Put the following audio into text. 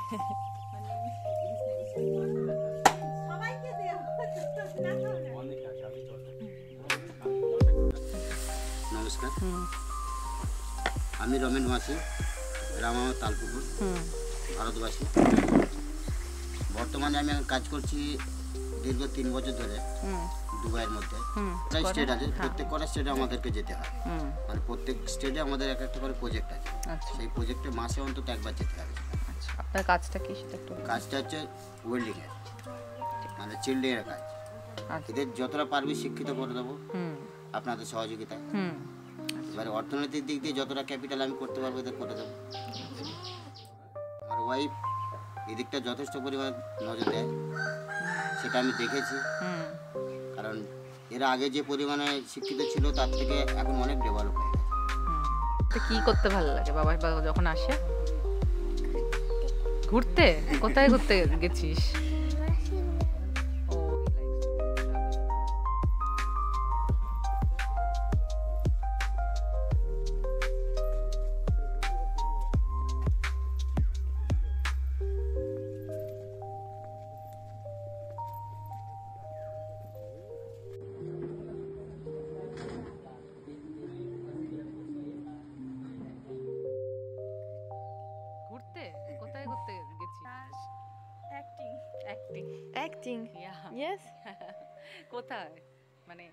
নমস্কার, আমি রমেন মাসি, গ্রাম আমার তালপুকুর, ভারতবাসী। বর্তমানে আমি কাজ করছি দীর্ঘ 3 বছর ধরে দুবাইয়ের মধ্যে। প্রায় স্টেট আছে, প্রত্যেক কটা স্টেটে আমাদেরকে যেতে হয়। মানে প্রত্যেক স্টেটে আমাদের এক একটা করে প্রজেক্ট আছে। সেই প্রজেক্টে মাসে অন্তত একবার যেতে হবে। আপনার কাজটা কি সেটা একটু? কাজটা হচ্ছে ওয়েল্ডিংয়ের, মানে চিল্ডিংয়ের কাজ। এদের যতটা পারবি শিক্ষিত করে দেবো আপনাদের সহযোগিতায়। এবারে অর্থনৈতিক দিক দিয়ে যতটা ক্যাপিটাল আমি করতে পারবো এদের করে দেবো। আমার ওয়াইফ এদিকটা যথেষ্ট পরিমাণ নজর দেয়, সেটা আমি দেখেছি। কারণ এরা আগে যে পরিমাণে শিক্ষিত ছিল তার থেকে এখন অনেক ডেভেলপ হয়ে গেছে। কি করতে ভালো লাগে বাবা যখন আসে? ঘুরতে? কোথায় ঘুরতে গেছিস? কোথায় ঘুরতে গেছিস? Acting. Acting? Acting. Yeah. Yes. কোথায়? মানে